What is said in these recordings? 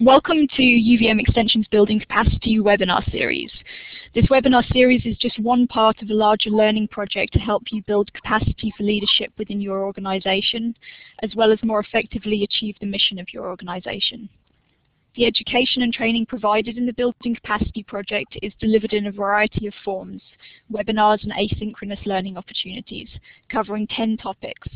Welcome to UVM Extension's Building Capacity webinar series. This webinar series is just one part of a larger learning project to help you build capacity for leadership within your organization, as well as more effectively achieve the mission of your organization. The education and training provided in the Building Capacity project is delivered in a variety of forms, webinars and asynchronous learning opportunities, covering 10 topics.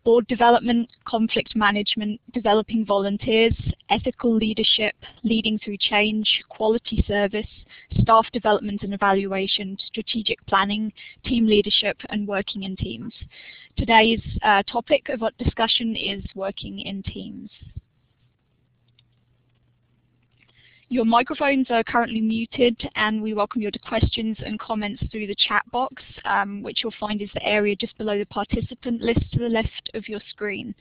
Board development, conflict management, developing volunteers, ethical leadership, leading through change, quality service, staff development and evaluation, strategic planning, team leadership, and working in teams. Today's topic of our discussion is working in teams. Your microphones are currently muted, and we welcome your questions and comments through the chat box, which you'll find is the area just below the participant list to the left of your screen.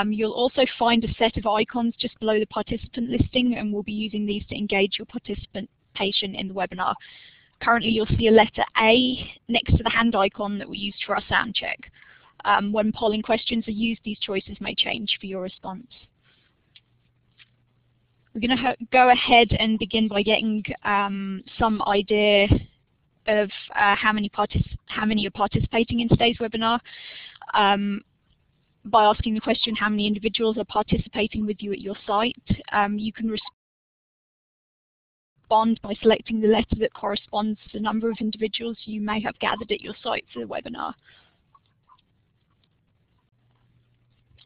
You'll also find a set of icons just below the participant listing, and we'll be using these to engage your participation in the webinar. Currently, you'll see a letter A next to the hand icon that we used for our sound check. When polling questions are used, these choices may change for your response. We're going to go ahead and begin by getting some idea of how many are participating in today's webinar by asking the question, how many individuals are participating with you at your site. You can respond by selecting the letter that corresponds to the number of individuals you may have gathered at your site for the webinar.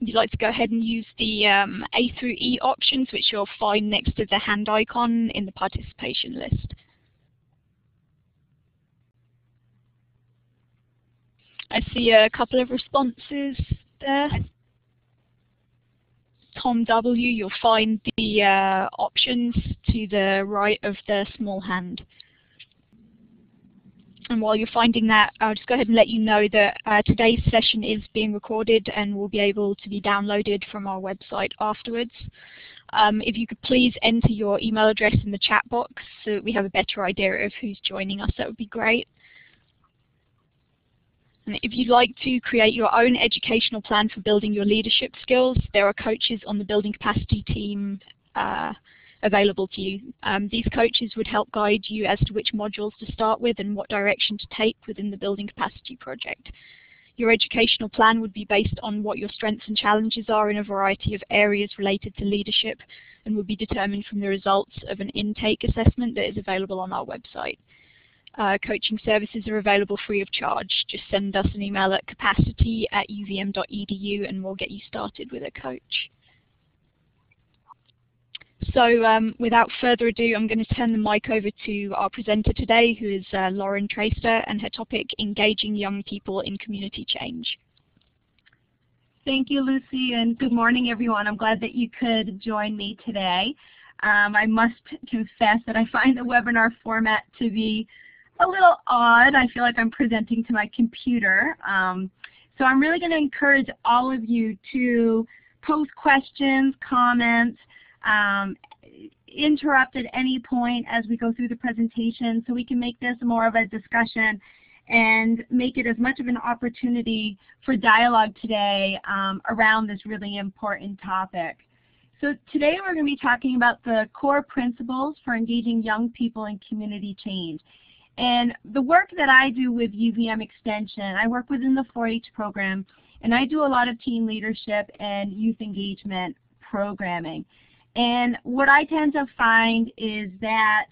You'd like to go ahead and use the A through E options, which you'll find next to the hand icon in the participation list. I see a couple of responses there. Tom W, you'll find the options to the right of the small hand. And while you're finding that, I'll just go ahead and let you know that today's session is being recorded and will be able to be downloaded from our website afterwards. If you could please enter your email address in the chat box so that we have a better idea of who's joining us, that would be great. And if you'd like to create your own educational plan for building your leadership skills, there are coaches on the Building Capacity team available to you. These coaches would help guide you as to which modules to start with and what direction to take within the Building Capacity project. Your educational plan would be based on what your strengths and challenges are in a variety of areas related to leadership and would be determined from the results of an intake assessment that is available on our website. Coaching services are available free of charge. Just send us an email at capacity@uvm.edu and we'll get you started with a coach. So without further ado, I'm going to turn the mic over to our presenter today, who is Lauren Traister, and her topic, Engaging Young People in Community Change. Thank you, Lucy, and good morning, everyone. I'm glad that you could join me today. I must confess that I find the webinar format to be a little odd. I feel like I'm presenting to my computer. So I'm really going to encourage all of you to post questions, comments, interrupt at any point as we go through the presentation so we can make this more of a discussion and make it as much of an opportunity for dialogue today around this really important topic. So today we're going to be talking about the core principles for engaging young people in community change. And the work that I do with UVM Extension, I work within the 4-H program, and I do a lot of team leadership and youth engagement programming. And what I tend to find is that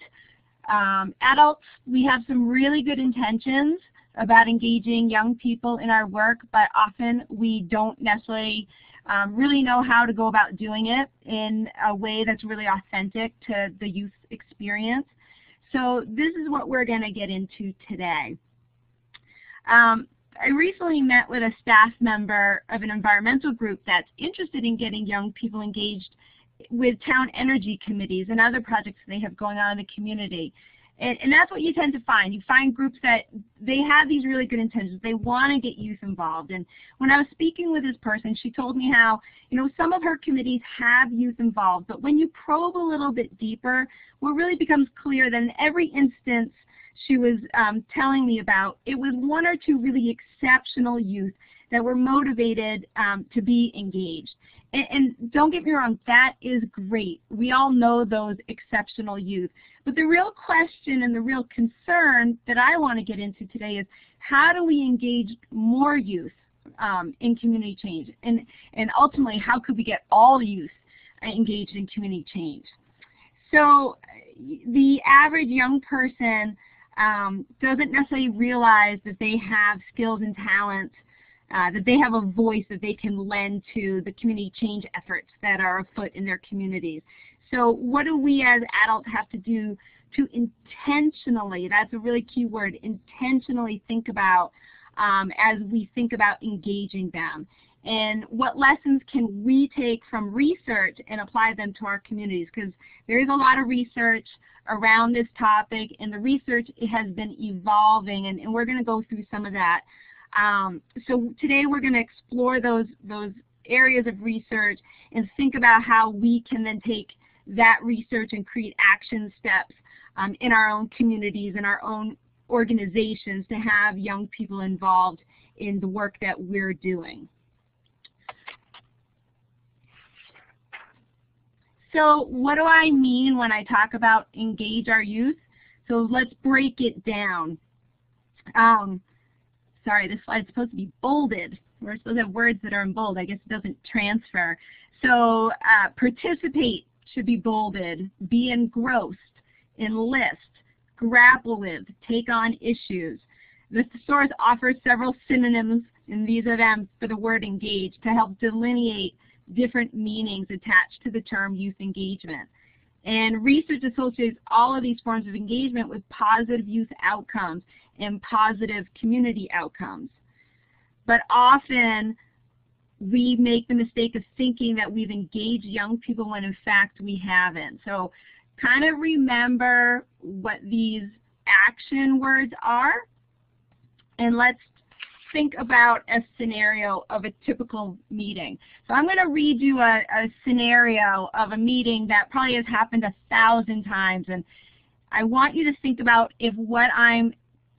adults, we have some really good intentions about engaging young people in our work, but often we don't necessarily really know how to go about doing it in a way that's really authentic to the youth experience. So this is what we're going to get into today. I recently met with a staff member of an environmental group that's interested in getting young people engaged with town energy committees and other projects they have going on in the community. And that's what you tend to find. You find groups that they have these really good intentions. They want to get youth involved. And when I was speaking with this person, she told me how, some of her committees have youth involved, but when you probe a little bit deeper, what really becomes clear that in every instance she was telling me about, it was one or two really exceptional youth that we're motivated to be engaged. And don't get me wrong, that is great. We all know those exceptional youth. But the real question and the real concern that I want to get into today is how do we engage more youth in community change? And ultimately, how could we get all youth engaged in community change? So the average young person doesn't necessarily realize that they have skills and talents, that they have a voice that they can lend to the community change efforts that are afoot in their communities. So what do we as adults have to do to intentionally, that's a really key word, intentionally think about as we think about engaging them? And what lessons can we take from research and apply them to our communities? Because there is a lot of research around this topic, and the research has been evolving, and we're going to go through some of that. So today we're going to explore those areas of research and think about how we can then take that research and create action steps in our own communities and our own organizations to have young people involved in the work that we're doing. So what do I mean when I talk about engage our youth? So let's break it down. Sorry, this slide's supposed to be bolded. We're supposed to have words that are in bold. I guess it doesn't transfer. So participate should be bolded, be engrossed, enlist, grapple with, take on issues. The thesaurus offers several synonyms, and these are them for the word engage, to help delineate different meanings attached to the term youth engagement. And research associates all of these forms of engagement with positive youth outcomes and positive community outcomes. But often we make the mistake of thinking that we've engaged young people when in fact we haven't. So kind of remember what these action words are, and let's think about a scenario of a typical meeting. So I'm going to read you a scenario of a meeting that probably has happened 1,000 times, and I want you to think about if what I'm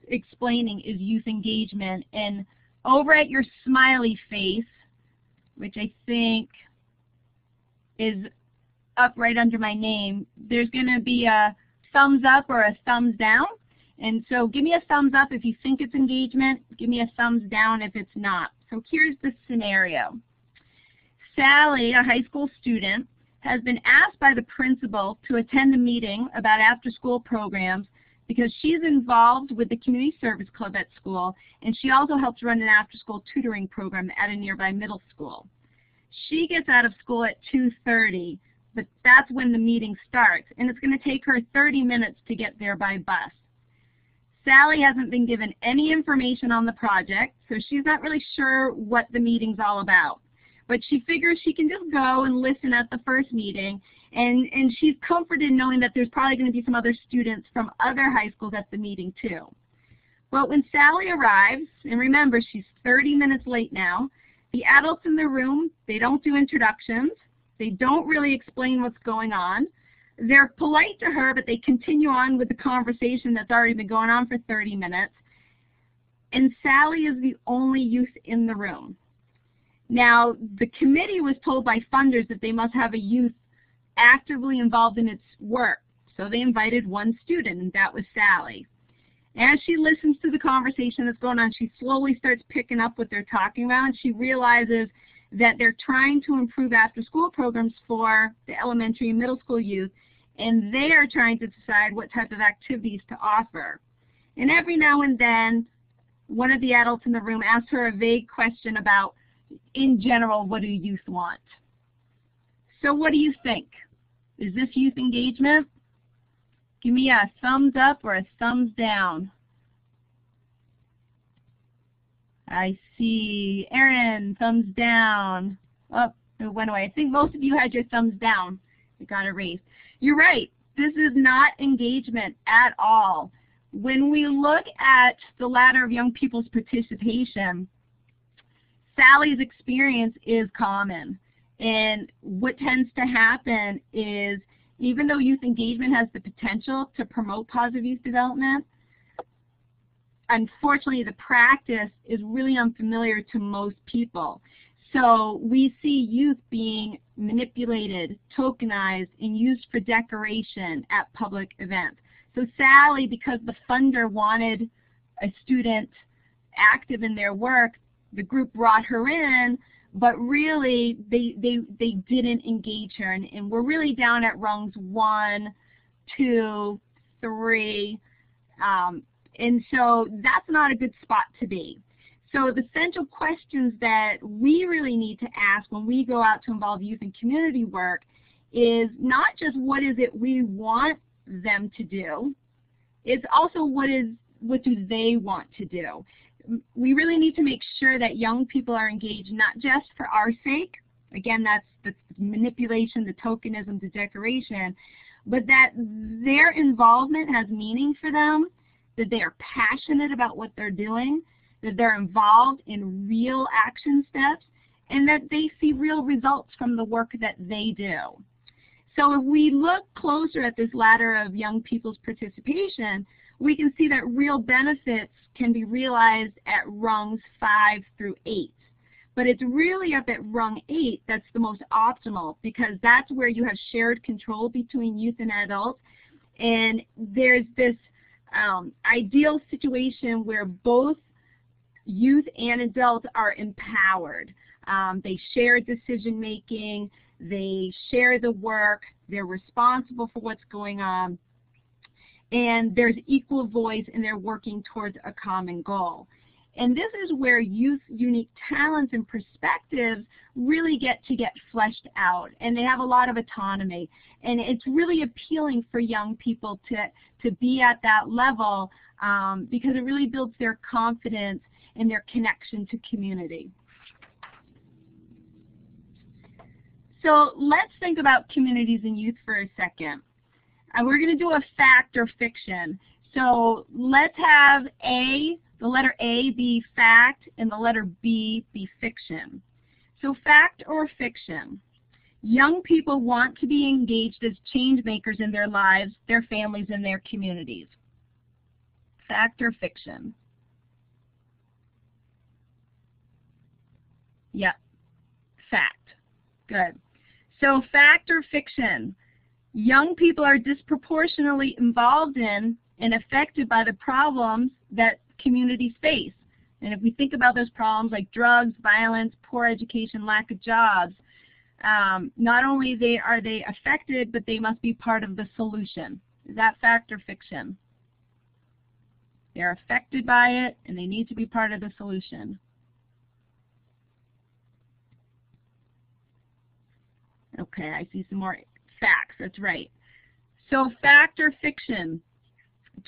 explaining is youth engagement. And over at your smiley face, which I think is up right under my name, there's going to be a thumbs up or a thumbs down. And so give me a thumbs up if you think it's engagement. Give me a thumbs down if it's not. So here's the scenario. Sally, a high school student, has been asked by the principal to attend a meeting about after-school programs because she's involved with the community service club at school, and she also helps run an after-school tutoring program at a nearby middle school. She gets out of school at 2:30, but that's when the meeting starts, and it's going to take her 30 minutes to get there by bus. Sally hasn't been given any information on the project, so she's not really sure what the meeting's all about. But she figures she can just go and listen at the first meeting, and she's comforted knowing that there's probably going to be some other students from other high schools at the meeting too. Well, when Sally arrives, and remember she's 30 minutes late now, the adults in the room, they don't do introductions, they don't really explain what's going on. They're polite to her, but they continue on with the conversation that's already been going on for 30 minutes. And Sally is the only youth in the room. Now, the committee was told by funders that they must have a youth actively involved in its work. So they invited one student, and that was Sally. As she listens to the conversation that's going on, she slowly starts picking up what they're talking about, and she realizes that they're trying to improve after-school programs for the elementary and middle school youth, and they are trying to decide what type of activities to offer. And every now and then, one of the adults in the room asks her a vague question about, in general, what do youth want? So what do you think? Is this youth engagement? Give me a thumbs up or a thumbs down. I see Erin, thumbs down. Oh, it went away. I think most of you had your thumbs down. It got erased. You're right. This is not engagement at all. When we look at the ladder of young people's participation, Sally's experience is common. And what tends to happen is, even though youth engagement has the potential to promote positive youth development, unfortunately, the practice is really unfamiliar to most people. So we see youth being manipulated, tokenized, and used for decoration at public events. So Sally, because the funder wanted a student active in their work, the group brought her in, but really they didn't engage her. And we're really down at rungs 1, 2, 3, and so that's not a good spot to be. So the central questions that we really need to ask when we go out to involve youth in community work is not just what is it we want them to do, it's also what do they want to do. We really need to make sure that young people are engaged not just for our sake, again that's the manipulation, the tokenism, the decoration, but that their involvement has meaning for them, that they are passionate about what they're doing, that they're involved in real action steps, and that they see real results from the work that they do. So if we look closer at this ladder of young people's participation, we can see that real benefits can be realized at rungs 5 through 8. But it's really up at rung 8 that's the most optimal, because that's where you have shared control between youth and adults, and there's this ideal situation where both youth and adults are empowered. They share decision making, they share the work, they're responsible for what's going on, and there's equal voice and they're working towards a common goal. And this is where youth's unique talents and perspectives really get fleshed out, and they have a lot of autonomy. And it's really appealing for young people to be at that level because it really builds their confidence and their connection to community. So let's think about communities and youth for a second. We're going to do a fact or fiction. So let's have the letter A be fact and the letter B be fiction. So fact or fiction. Young people want to be engaged as change makers in their lives, their families, and their communities. Fact or fiction? Yep, fact. Good. So fact or fiction. Young people are disproportionately involved in and affected by the problems that communities face. And if we think about those problems like drugs, violence, poor education, lack of jobs, not only are they affected, but they must be part of the solution. Is that fact or fiction? They're affected by it, and they need to be part of the solution. Okay, I see some more facts. That's right. So fact or fiction?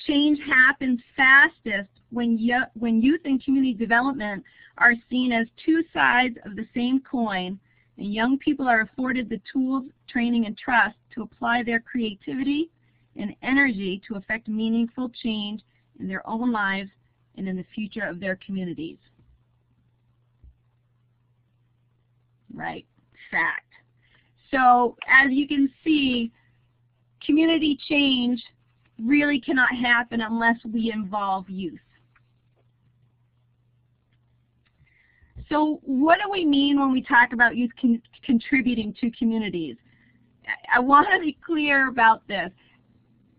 Change happens fastest when youth and community development are seen as two sides of the same coin, and young people are afforded the tools, training, and trust to apply their creativity and energy to affect meaningful change in their own lives and in the future of their communities. Right, fact. So as you can see, community change really cannot happen unless we involve youth. So what do we mean when we talk about youth contributing to communities? I want to be clear about this.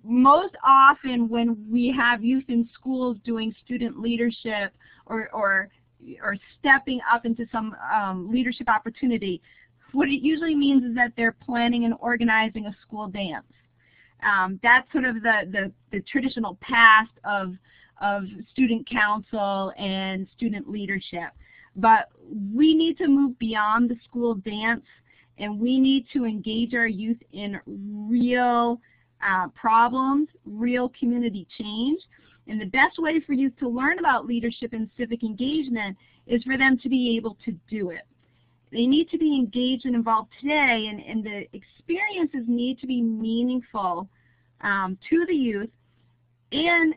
Most often when we have youth in schools doing student leadership or stepping up into some leadership opportunity, what it usually means is that they're planning and organizing a school dance. That's sort of the traditional past of student council and student leadership. But we need to move beyond the school dance, and we need to engage our youth in real problems, real community change. And the best way for youth to learn about leadership and civic engagement is for them to be able to do it. They need to be engaged and involved today, and the experiences need to be meaningful to the youth, and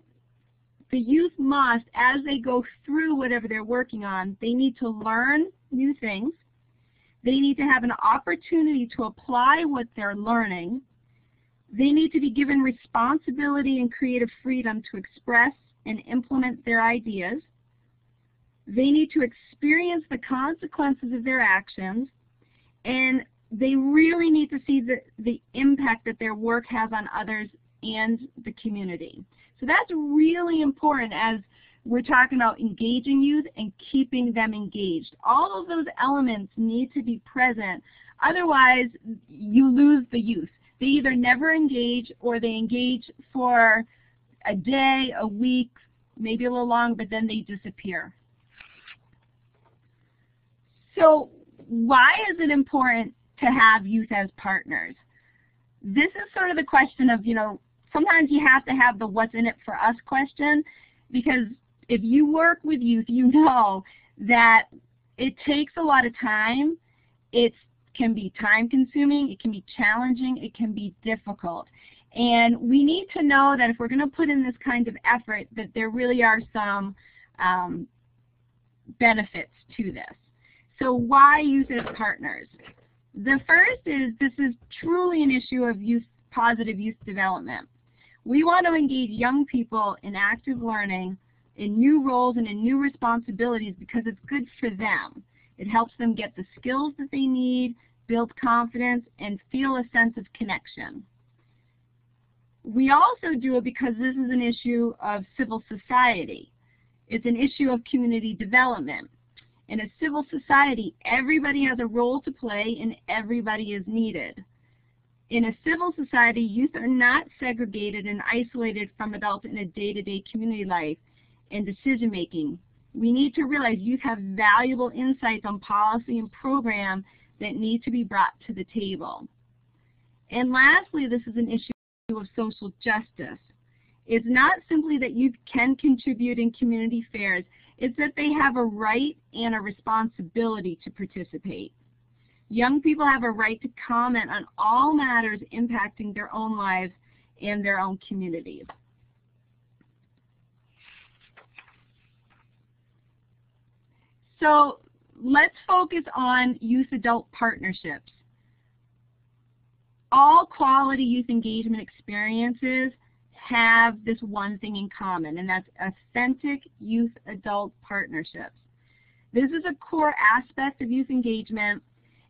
the youth must, as they go through whatever they're working on, they need to learn new things. They need to have an opportunity to apply what they're learning. They need to be given responsibility and creative freedom to express and implement their ideas. They need to experience the consequences of their actions, and they really need to see the impact that their work has on others and the community. So that's really important as we're talking about engaging youth and keeping them engaged. All of those elements need to be present. Otherwise, you lose the youth. They either never engage or they engage for a day, a week, maybe a little long, but then they disappear. So why is it important to have youth as partners? This is sort of the question of, sometimes you have to have the what's in it for us question, because if you work with youth, you know that it takes a lot of time. It can be time consuming, it can be challenging, it can be difficult. And we need to know that if we're going to put in this kind of effort, that there really are some benefits to this. So why youth as partners? The first is this is truly an issue of positive youth development. We want to engage young people in active learning, in new roles and in new responsibilities because it's good for them. It helps them get the skills that they need, build confidence, and feel a sense of connection. We also do it because this is an issue of civil society. It's an issue of community development. In a civil society, everybody has a role to play and everybody is needed. In a civil society, youth are not segregated and isolated from adults in a day-to-day community life and decision making. We need to realize youth have valuable insights on policy and program that need to be brought to the table. And lastly, this is an issue of social justice. It's not simply that youth can contribute in community affairs, it's that they have a right and a responsibility to participate. Young people have a right to comment on all matters impacting their own lives and their own communities. So let's focus on youth-adult partnerships. All quality youth engagement experiences have this one thing in common, and that's authentic youth-adult partnerships. This is a core aspect of youth engagement,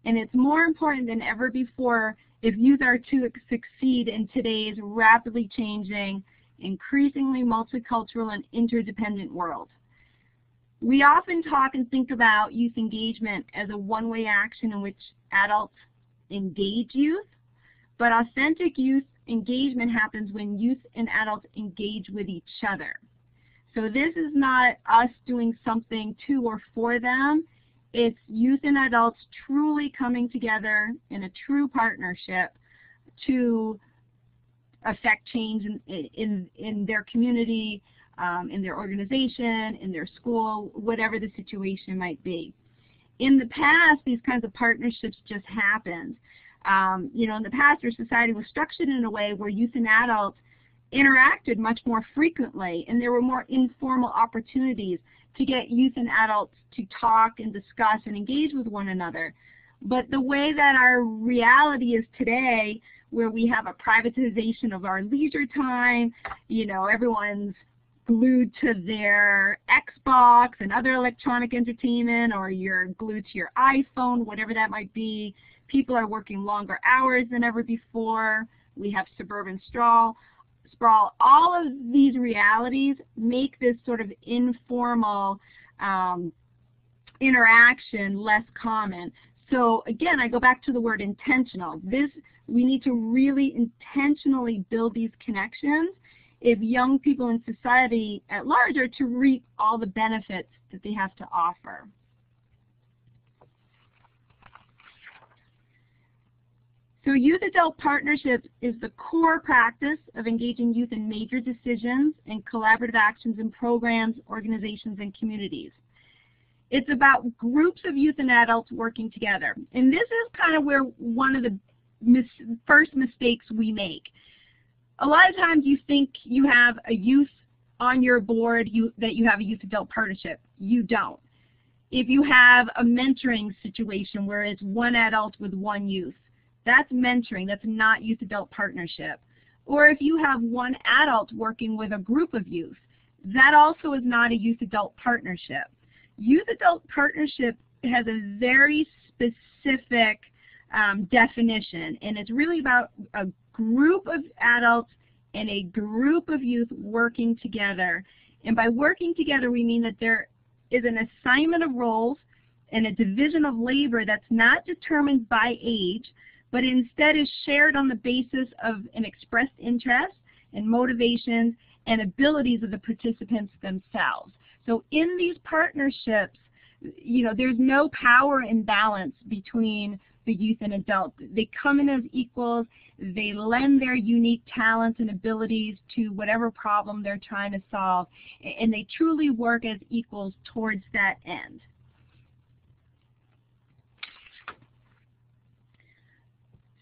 and it's more important than ever before if youth are to succeed in today's rapidly changing, increasingly multicultural and interdependent world. We often talk and think about youth engagement as a one-way action in which adults engage youth, but authentic youth engagement happens when youth and adults engage with each other. So this is not us doing something to or for them. It's youth and adults truly coming together in a true partnership to affect change in their community, in their organization, in their school, whatever the situation might be. In the past, these kinds of partnerships just happened. In the past, our society was structured in a way where youth and adults interacted much more frequently, and there were more informal opportunities to get youth and adults to talk and discuss and engage with one another. But the way that our reality is today, where we have a privatization of our leisure time, everyone's glued to their Xbox and other electronic entertainment, or you're glued to your iPhone, whatever that might be. People are working longer hours than ever before. We have suburban sprawl. All of these realities make this sort of informal interaction less common. So again, I go back to the word intentional. We need to really intentionally build these connections if young people in society at large are to reap all the benefits that they have to offer. So youth-adult partnerships is the core practice of engaging youth in major decisions and collaborative actions in programs, organizations, and communities. It's about groups of youth and adults working together. And this is kind of where one of the first mistakes we make. A lot of times you think you have a youth on your board, that you have a youth-adult partnership. You don't. If you have a mentoring situation where it's one adult with one youth, that's mentoring. That's not youth-adult partnership. Or if you have one adult working with a group of youth, that also is not a youth-adult partnership. Youth-adult partnership has a very specific definition, and it's really about a group of adults and a group of youth working together. And by working together, we mean that there is an assignment of roles and a division of labor that's not determined by age, but instead is shared on the basis of an expressed interest and motivations and abilities of the participants themselves. So in these partnerships, there's no power imbalance between the youth and adults. They come in as equals. They lend their unique talents and abilities to whatever problem they're trying to solve, and they truly work as equals towards that end.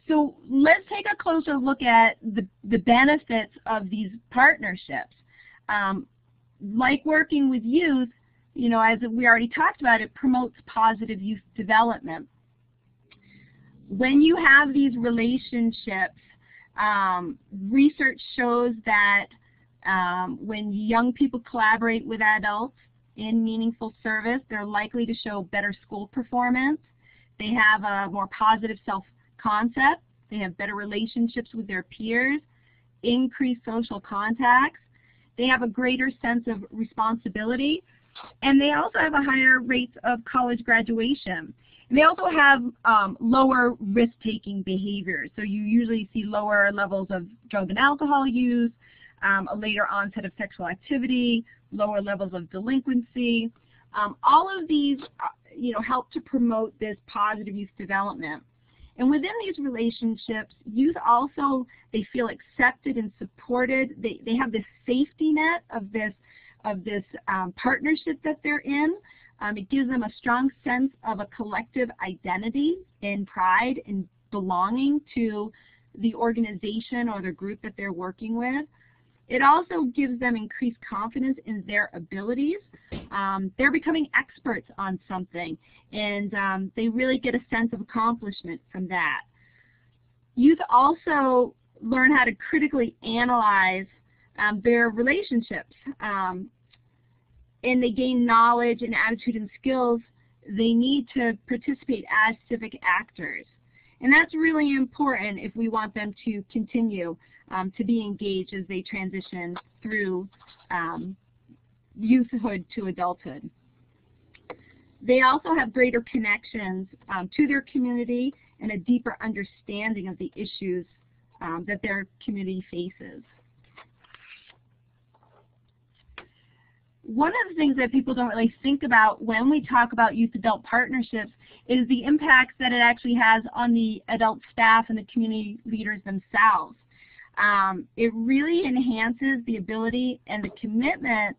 So let's take a closer look at the benefits of these partnerships. Like working with youth, as we already talked about, it promotes positive youth development. When you have these relationships, research shows that when young people collaborate with adults in meaningful service, they're likely to show better school performance. They have a more positive self-concept. They have better relationships with their peers, increased social contacts. They have a greater sense of responsibility, and they also have a higher rates of college graduation. And they also have lower risk-taking behaviors. So you usually see lower levels of drug and alcohol use, a later onset of sexual activity, lower levels of delinquency. All of these help to promote this positive youth development. And within these relationships, youth also, they feel accepted and supported. They have this safety net of this partnership that they're in. It gives them a strong sense of a collective identity and pride and belonging to the organization or the group that they're working with. It also gives them increased confidence in their abilities. They're becoming experts on something, and they really get a sense of accomplishment from that. Youth also learn how to critically analyze their relationships, and they gain knowledge and attitude and skills they need to participate as civic actors. And that's really important if we want them to continue to be engaged as they transition through youthhood to adulthood. They also have greater connections to their community and a deeper understanding of the issues that their community faces. One of the things that people don't really think about when we talk about youth-adult partnerships is the impacts that it actually has on the adult staff and the community leaders themselves. It really enhances the ability and the commitment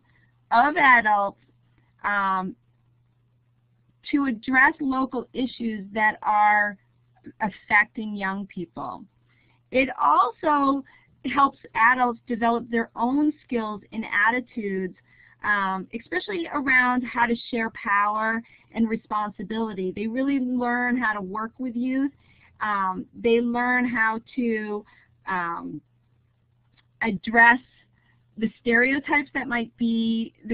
of adults to address local issues that are affecting young people. It also helps adults develop their own skills and attitudes, especially around how to share power and responsibility. They really learn how to work with youth. They learn how to address the stereotypes that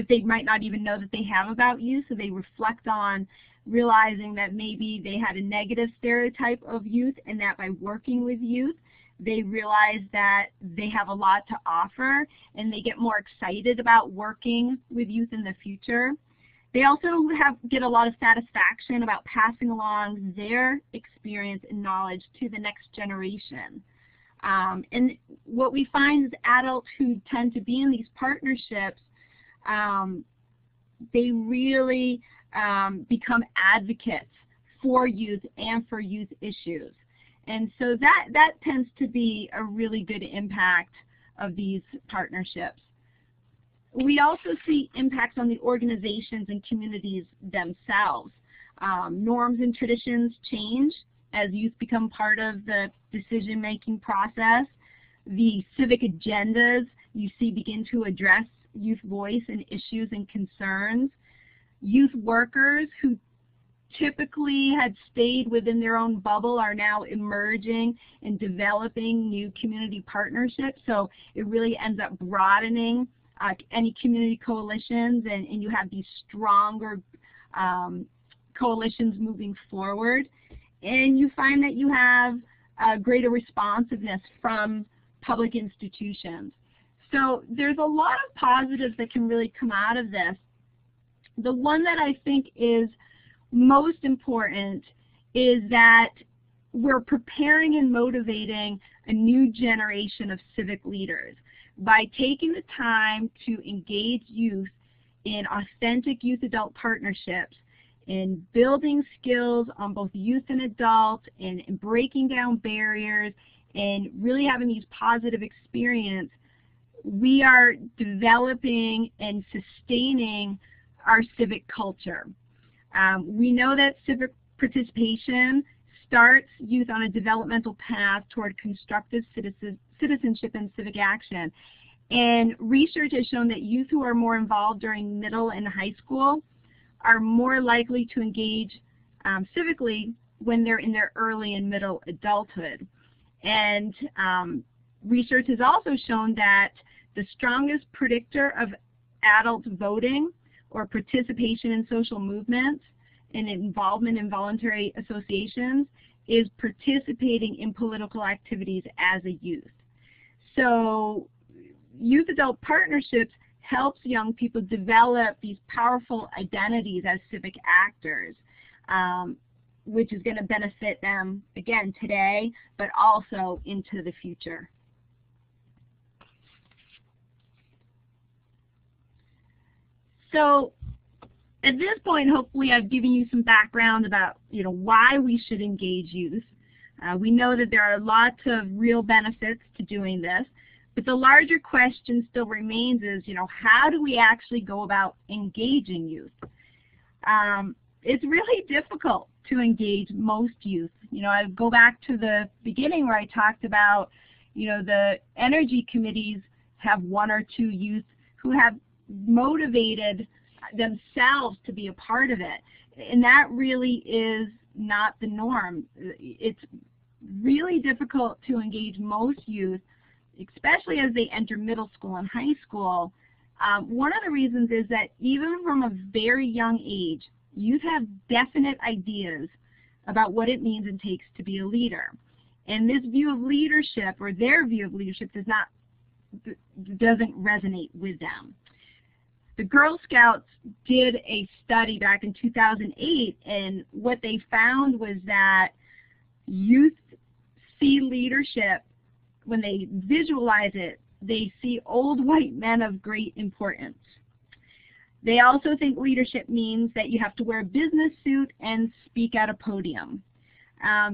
they might not even know that they have about youth, so they reflect on realizing that maybe they had a negative stereotype of youth, and that by working with youth, they realize that they have a lot to offer, and they get more excited about working with youth in the future. They also get a lot of satisfaction about passing along their experience and knowledge to the next generation. And what we find is adults who tend to be in these partnerships, they really become advocates for youth and for youth issues. And so that tends to be a really good impact of these partnerships. We also see impacts on the organizations and communities themselves. Norms and traditions change as youth become part of the decision-making process. The civic agendas you see begin to address youth voice and issues and concerns. Youth workers who typically had stayed within their own bubble are now emerging and developing new community partnerships. So it really ends up broadening any community coalitions, and you have these stronger coalitions moving forward. And you find that you have greater responsiveness from public institutions. So there's a lot of positives that can really come out of this. The one that I think is most important is that we're preparing and motivating a new generation of civic leaders by taking the time to engage youth in authentic youth-adult partnerships, in building skills on both youth and adult, and in breaking down barriers, and really having these positive experiences. We are developing and sustaining our civic culture. We know that civic participation starts youth on a developmental path toward constructive citizenship and civic action. And research has shown that youth who are more involved during middle and high school are more likely to engage civically when they're in their early and middle adulthood. And research has also shown that the strongest predictor of adult voting or participation in social movements and involvement in voluntary associations is participating in political activities as a youth. So youth-adult partnerships helps young people develop these powerful identities as civic actors, which is going to benefit them, again, today, but also into the future. So at this point, hopefully I've given you some background about why we should engage youth. We know that there are lots of real benefits to doing this, but the larger question still remains is, how do we actually go about engaging youth? It's really difficult to engage most youth. I go back to the beginning where I talked about, the energy committees have one or two youth who have motivated themselves to be a part of it. And that really is not the norm. It's really difficult to engage most youth, especially as they enter middle school and high school. One of the reasons is that even from a very young age, youth have definite ideas about what it means and takes to be a leader. And this view of leadership, or their view of leadership, doesn't resonate with them. The Girl Scouts did a study back in 2008, and what they found was that youth see leadership, when they visualize it, they see old white men of great importance. They also think leadership means that you have to wear a business suit and speak at a podium.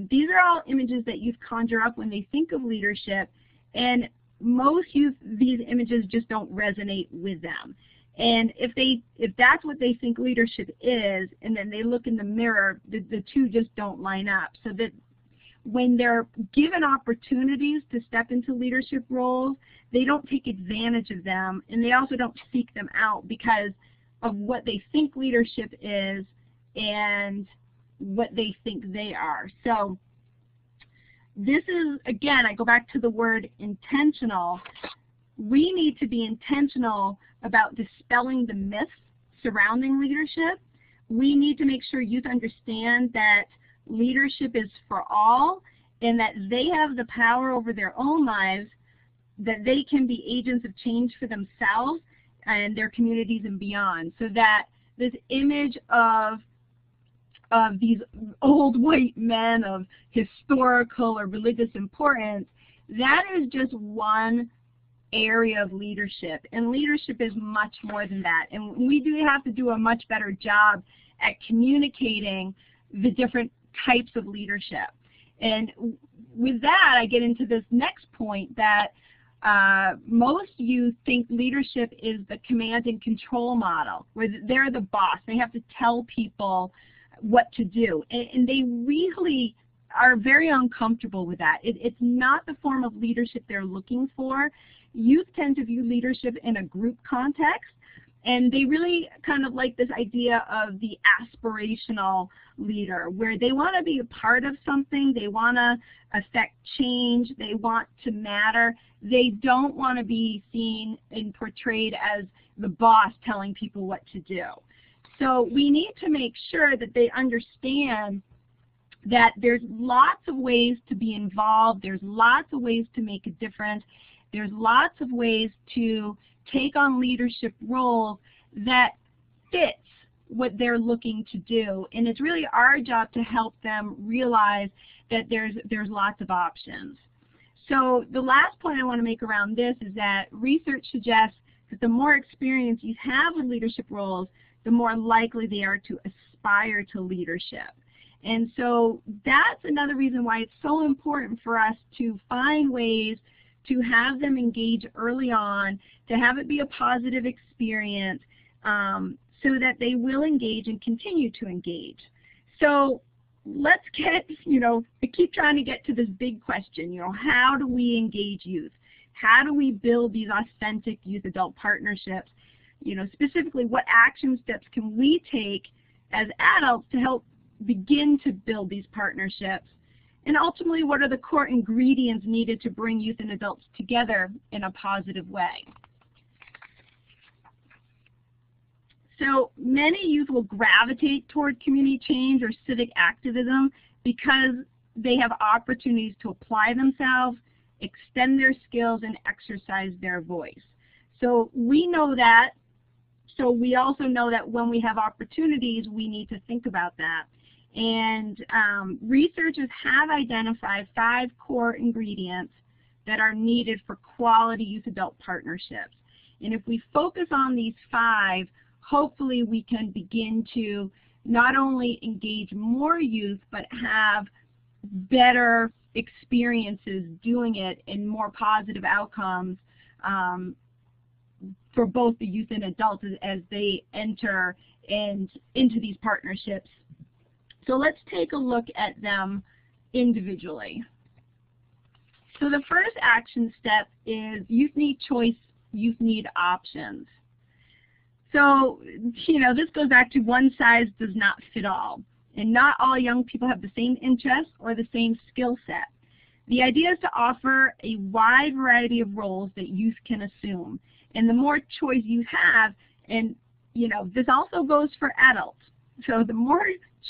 These are all images that youth conjure up when they think of leadership, and most youth, these images just don't resonate with them. And if that's what they think leadership is, and then they look in the mirror, the two just don't line up. So that when they're given opportunities to step into leadership roles, they don't take advantage of them, and they also don't seek them out because of what they think leadership is and what they think they are. So this is, again, I go back to the word intentional. We need to be intentional about dispelling the myths surrounding leadership. We need to make sure youth understand that leadership is for all and that they have the power over their own lives, that they can be agents of change for themselves and their communities and beyond. So that this image of these old white men of historical or religious importance, that is just one area of leadership, and leadership is much more than that. And we do have to do a much better job at communicating the different types of leadership. And with that, I get into this next point that most youth think leadership is the command and control model, where they're the boss. They have to tell people what to do, and they really are very uncomfortable with that. It's not the form of leadership they're looking for. Youth tend to view leadership in a group context, And they really kind of like this idea of the aspirational leader, where they want to be a part of something, they want to affect change, they want to matter. They don't want to be seen and portrayed as the boss telling people what to do. So we need to make sure that they understand that there's lots of ways to be involved, there's lots of ways to make a difference, there's lots of ways to take on leadership roles that fits what they're looking to do. And it's really our job to help them realize that there's lots of options. So the last point I want to make around this is that research suggests that the more experience you have with leadership roles, the more likely they are to aspire to leadership. And so that's another reason why it's so important for us to find ways to have them engage early on, to have it be a positive experience, so that they will engage and continue to engage. So let's get, I keep trying to get to this big question, how do we engage youth? How do we build these authentic youth-adult partnerships? Specifically, what action steps can we take as adults to help begin to build these partnerships? And ultimately, what are the core ingredients needed to bring youth and adults together in a positive way? So many youth will gravitate toward community change or civic activism because they have opportunities to apply themselves, extend their skills, and exercise their voice. So we know that. So we also know that when we have opportunities, we need to think about that. And researchers have identified 5 core ingredients that are needed for quality youth-adult partnerships. And if we focus on these 5, hopefully we can begin to not only engage more youth, but have better experiences doing it and more positive outcomes for both the youth and adults as they enter into these partnerships. So let's take a look at them individually. So the first action step is youth need choice, youth need options. So, this goes back to one size does not fit all. And not all young people have the same interests or the same skill set. The idea is to offer a wide variety of roles that youth can assume. And the more choice you have, and this also goes for adults. So the more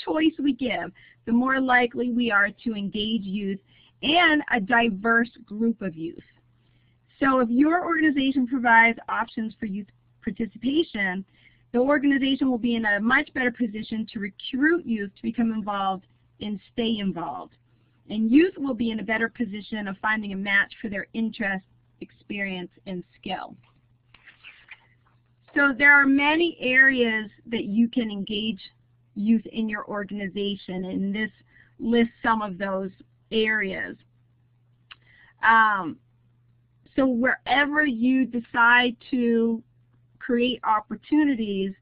choice we give, the more likely we are to engage youth and a diverse group of youth. So if your organization provides options for youth participation, the organization will be in a much better position to recruit youth to become involved and stay involved. And youth will be in a better position of finding a match for their interest, experience, and skill. So there are many areas that you can engage youth in your organization, and this lists some of those areas. So wherever you decide to create opportunities,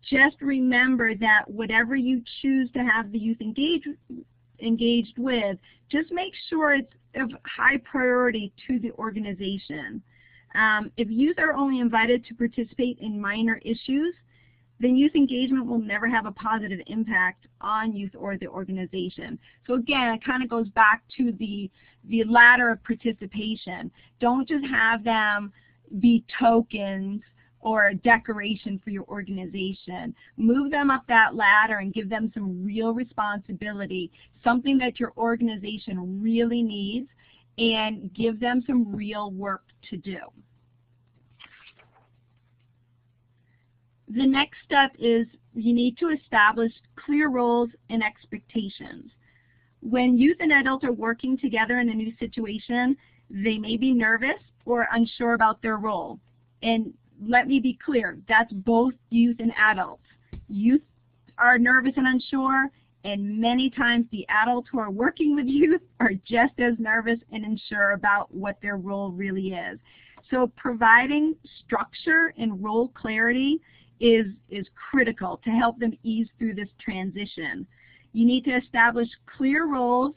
just remember that whatever you choose to have the youth engaged with, just make sure it's of high priority to the organization. If youth are only invited to participate in minor issues, then youth engagement will never have a positive impact on youth or the organization. So again, it kind of goes back to the ladder of participation. Don't just have them be tokens or a decoration for your organization. Move them up that ladder and give them some real responsibility, something that your organization really needs, and give them some real work to do. The next step is you need to establish clear roles and expectations. When youth and adults are working together in a new situation, they may be nervous or unsure about their role. And let me be clear, that's both youth and adults. Youth are nervous and unsure, and many times the adults who are working with youth are just as nervous and unsure about what their role really is. So providing structure and role clarity is critical to help them ease through this transition. You need to establish clear roles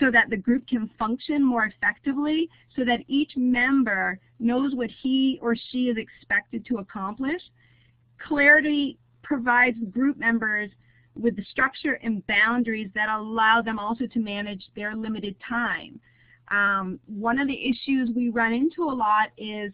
so that the group can function more effectively, so that each member knows what he or she is expected to accomplish. Clarity provides group members with the structure and boundaries that allow them also to manage their limited time. One of the issues we run into a lot is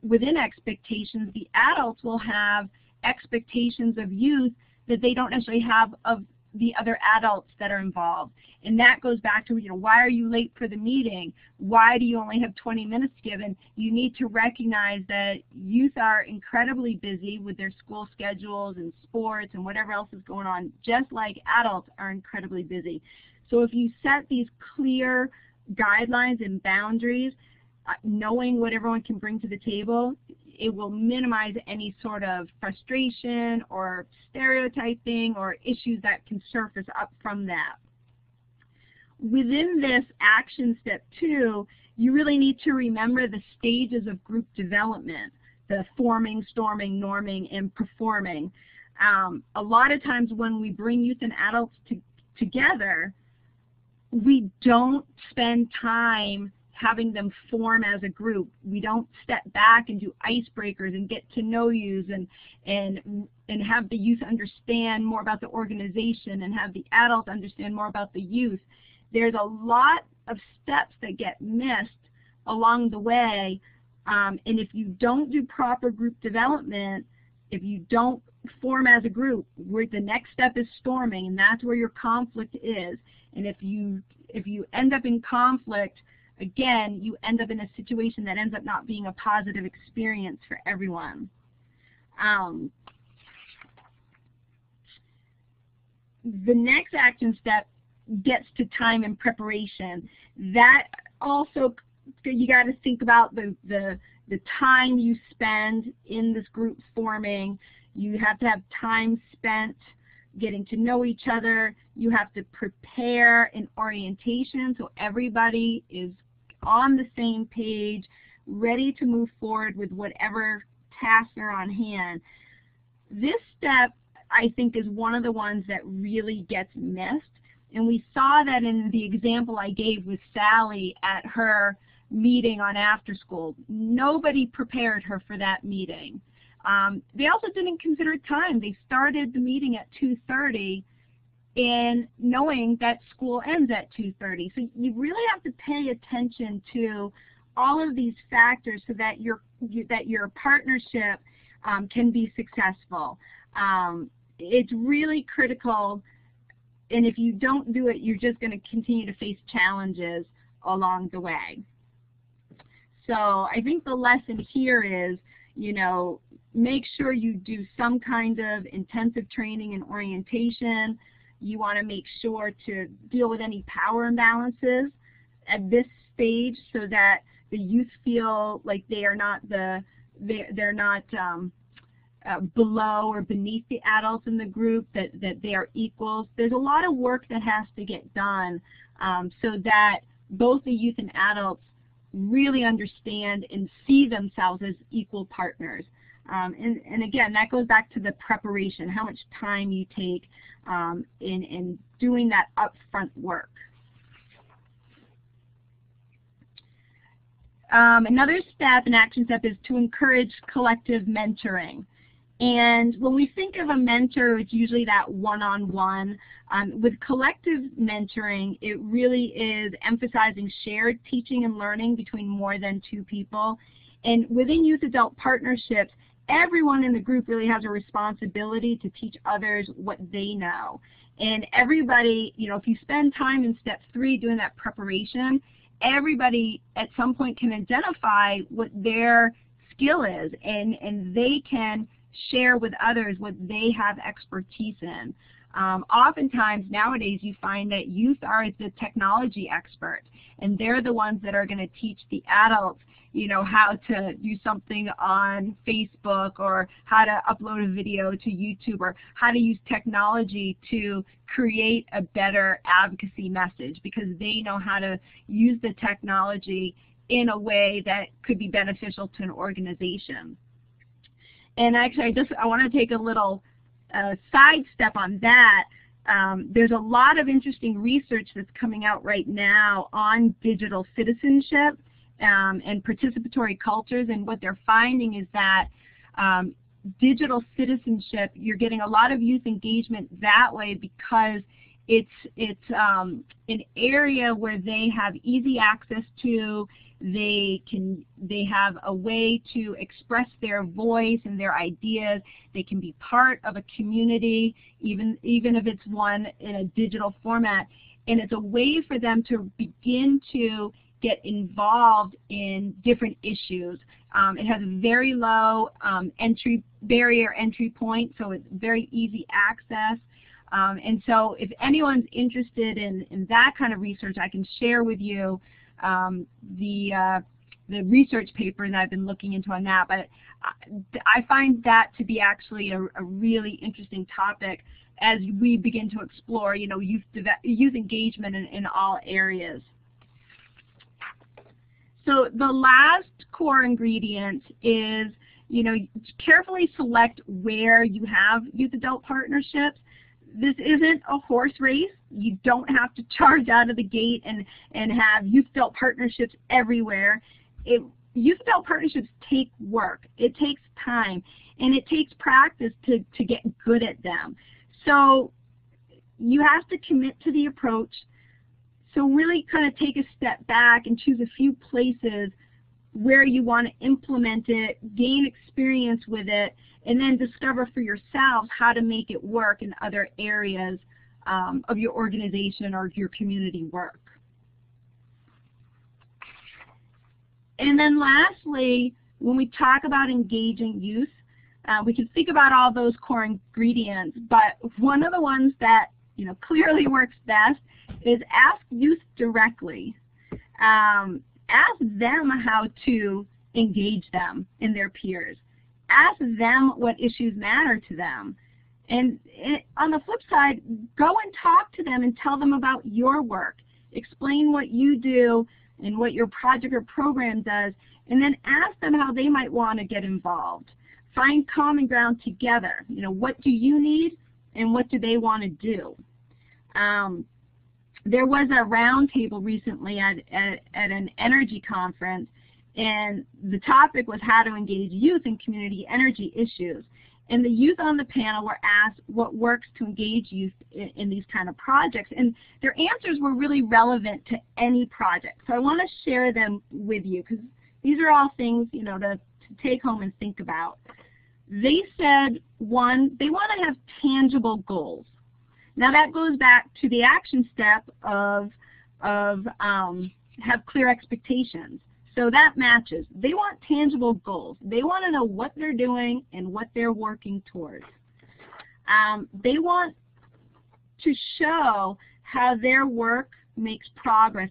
within expectations, the adults will have expectations of youth that they don't necessarily have of the other adults that are involved. And that goes back to, why are you late for the meeting? Why do you only have 20 minutes given? You need to recognize that youth are incredibly busy with their school schedules and sports and whatever else is going on, just like adults are incredibly busy. So if you set these clear guidelines and boundaries, knowing what everyone can bring to the table, it will minimize any sort of frustration or stereotyping or issues that can surface up from that. Within this action step 2, you really need to remember the stages of group development, the forming, storming, norming, and performing. A lot of times when we bring youth and adults together, we don't spend time having them form as a group. We don't step back and do icebreakers and get to know yous and have the youth understand more about the organization and have the adults understand more about the youth. There's a lot of steps that get missed along the way, and if you don't do proper group development, if you don't form as a group, the next step is storming, and that's where your conflict is. And if you end up in conflict, again, you end up in a situation that ends up not being a positive experience for everyone. The next action step gets to time and preparation. That also, you got to think about the time you spend in this group forming. You have to have time spent getting to know each other. You have to prepare an orientation so everybody is on the same page, ready to move forward with whatever tasks are on hand. This step, I think, is one of the ones that really gets missed. And we saw that in the example I gave with Sally at her meeting on after school. Nobody prepared her for that meeting. They also didn't consider time. They started the meeting at 2:30 and knowing that school ends at 2:30. So you really have to pay attention to all of these factors so that your partnership can be successful. It's really critical, and if you don't do it, you're just going to continue to face challenges along the way. So I think the lesson here is, make sure you do some kind of intensive training and orientation. You want to make sure to deal with any power imbalances at this stage so that the youth feel like they are not below or beneath the adults in the group, that they are equals. There's a lot of work that has to get done so that both the youth and adults really understand and see themselves as equal partners. And again, that goes back to the preparation, how much time you take in doing that upfront work. Another step, an action step, is to encourage collective mentoring. And when we think of a mentor, it's usually that one-on-one. With collective mentoring, it really is emphasizing shared teaching and learning between more than 2 people. And within youth-adult partnerships, everyone in the group really has a responsibility to teach others what they know. And everybody, if you spend time in step 3 doing that preparation, everybody at some point can identify what their skill is, and they can share with others what they have expertise in. Oftentimes nowadays you find that youth are the technology experts, and they're the ones that are going to teach the adults how to do something on Facebook, or how to upload a video to YouTube, or how to use technology to create a better advocacy message, because they know how to use the technology in a way that could be beneficial to an organization. And actually, I want to take a little side step on that. There's a lot of interesting research that's coming out right now on digital citizenship and participatory cultures, and what they're finding is that digital citizenship, you're getting a lot of youth engagement that way because it's an area where they have easy access to, they have a way to express their voice and their ideas. They can be part of a community, even if it's one in a digital format. And it's a way for them to begin to get involved in different issues. It has a very low entry point, so it's very easy access. And so if anyone's interested in that kind of research, I can share with you the research paper that I've been looking into on that. But I find that to be actually a really interesting topic as we begin to explore, youth engagement in all areas. So the last core ingredient is, carefully select where you have youth-adult partnerships. This isn't a horse race. You don't have to charge out of the gate and have youth-adult partnerships everywhere. Youth-adult partnerships take work. It takes time, and it takes practice to get good at them. So you have to commit to the approach. So really kind of take a step back and choose a few places where you want to implement it, gain experience with it, and then discover for yourselves how to make it work in other areas of your organization or your community work. And then lastly, when we talk about engaging youth, we can think about all those core ingredients, but one of the ones that clearly works best is ask youth directly. Ask them how to engage them and their peers. Ask them what issues matter to them. And on the flip side, go and talk to them and tell them about your work. Explain what you do and what your project or program does, and then ask them how they might want to get involved. Find common ground together. What do you need and what do they want to do? There was a roundtable recently at an energy conference, and the topic was how to engage youth in community energy issues. And the youth on the panel were asked what works to engage youth in these kind of projects, and their answers were really relevant to any project. So I want to share them with you because these are all things to take home and think about. They said, one, they want to have tangible goals. Now that goes back to the action step of have clear expectations. So that matches. They want tangible goals. They want to know what they're doing and what they're working towards. They want to show how their work makes progress.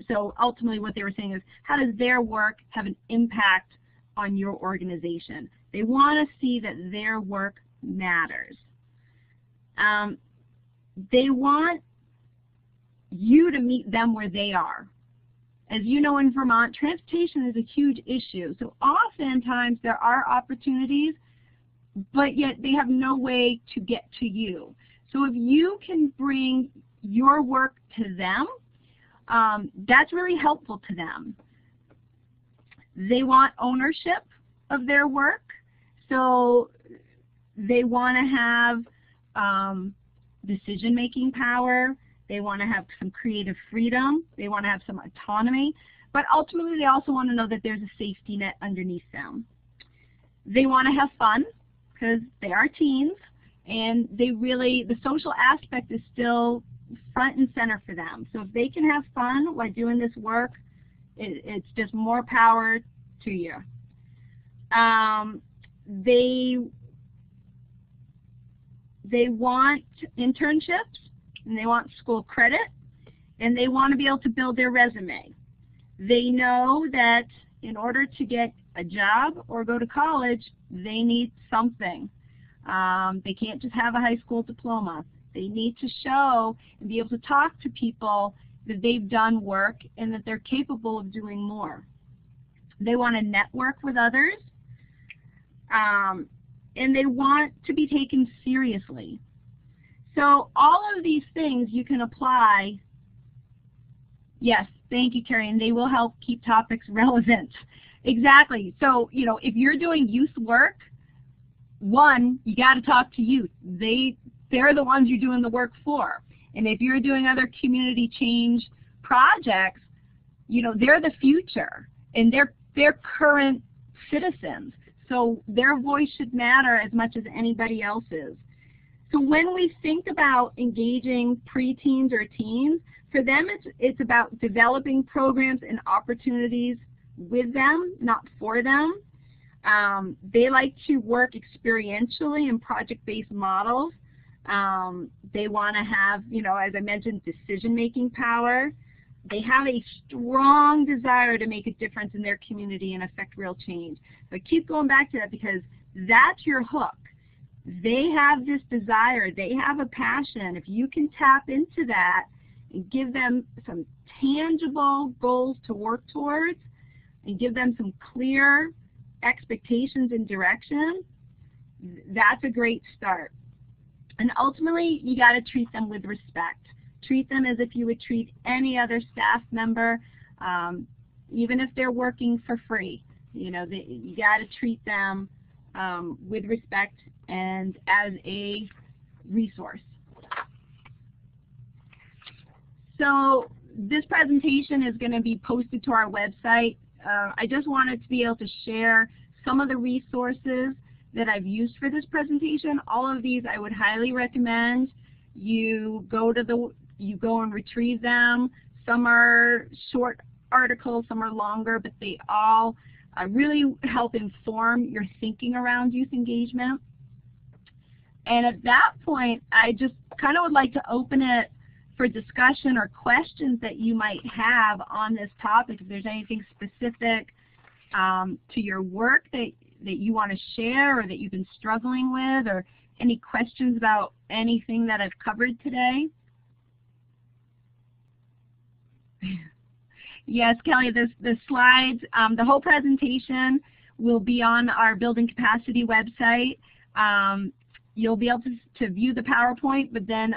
So ultimately what they were saying is, how does their work have an impact on your organization? They want to see that their work matters. They want you to meet them where they are. As you know, in Vermont, transportation is a huge issue. So oftentimes there are opportunities, but yet they have no way to get to you. So if you can bring your work to them, that's really helpful to them. They want ownership of their work. So they want to have decision-making power. They want to have some creative freedom. They want to have some autonomy. But ultimately, they also want to know that there's a safety net underneath them. They want to have fun because they are teens, and the social aspect is still front and center for them. So if they can have fun while doing this work, it's just more power to you. They want internships, and they want school credit, and they want to be able to build their resume. They know that in order to get a job or go to college, they need something. They can't just have a high school diploma. They need to show and be able to talk to people that they've done work and that they're capable of doing more. They want to network with others, and they want to be taken seriously. So all of these things you can apply. Yes, thank you, Carrie, and they will help keep topics relevant. Exactly. So, you know, if you're doing youth work, one, you got to talk to youth. They're the ones you're doing the work for. And if you're doing other community change projects, you know, they're the future, and they're current citizens. So their voice should matter as much as anybody else's. So when we think about engaging preteens or teens, for them it's about developing programs and opportunities with them, not for them. They like to work experientially in project-based models. They want to have, you know, as I mentioned, decision-making power. They have a strong desire to make a difference in their community and affect real change. So I keep going back to that because that's your hook. They have this desire. They have a passion. If you can tap into that and give them some tangible goals to work towards and give them some clear expectations and direction, that's a great start. And ultimately, you got to treat them with respect. Treat them as if you would treat any other staff member, even if they're working for free. You know, you got to treat them with respect and as a resource. So this presentation is going to be posted to our website. I just wanted to be able to share some of the resources that I've used for this presentation. All of these I would highly recommend you go and retrieve them. Some are short articles, some are longer, but they all really help inform your thinking around youth engagement. And at that point, I just kind of would like to open it for discussion or questions that you might have on this topic. If there's anything specific to your work that you want to share or that you've been struggling with, or any questions about anything that I've covered today. Yes, Kelly, the slides, the whole presentation will be on our Building Capacity website. You'll be able to view the PowerPoint, but then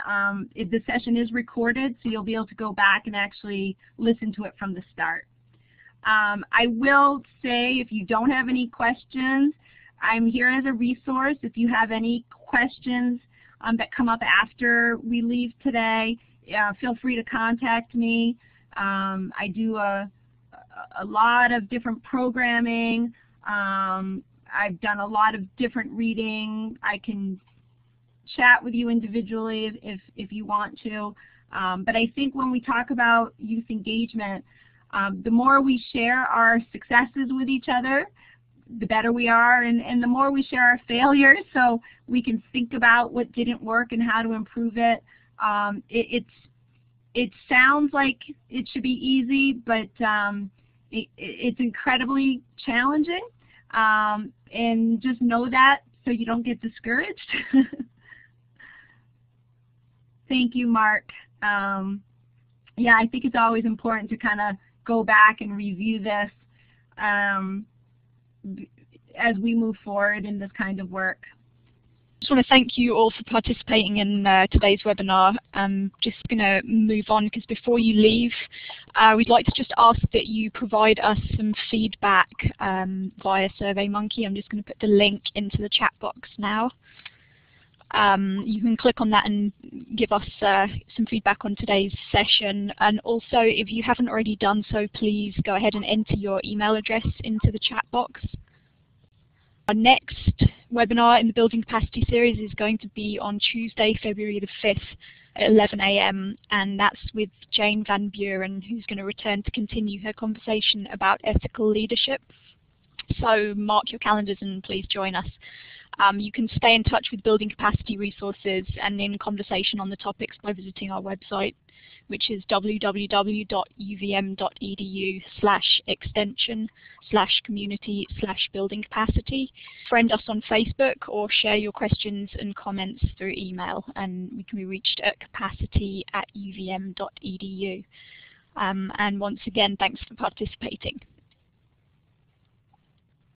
the session is recorded, so you'll be able to go back and actually listen to it from the start. I will say, if you don't have any questions, I'm here as a resource. If you have any questions that come up after we leave today, feel free to contact me. I do a lot of different programming. I've done a lot of different reading. I can chat with you individually if you want to. But I think when we talk about youth engagement, the more we share our successes with each other, the better we are, and the more we share our failures so we can think about what didn't work and how to improve it. It sounds like it should be easy, but it's incredibly challenging. And just know that so you don't get discouraged. Thank you, Mark. Yeah, I think it's always important to kind of go back and review this as we move forward in this kind of work. I just want to thank you all for participating in today's webinar. I'm just going to move on because before you leave, we'd like to just ask that you provide us some feedback via SurveyMonkey. I'm just going to put the link into the chat box now. You can click on that and give us some feedback on today's session. And also, if you haven't already done so, please go ahead and enter your email address into the chat box. Our next webinar in the Building Capacity series is going to be on Tuesday, February the 5th at 11 a.m. and that's with Jane Van Buren, who's going to return to continue her conversation about ethical leadership. So mark your calendars and please join us. You can stay in touch with Building Capacity resources and in conversation on the topics by visiting our website, which is www.uvm.edu/extension/community/building-capacity. Friend us on Facebook or share your questions and comments through email, and we can be reached at capacity@uvm.edu. And once again, thanks for participating.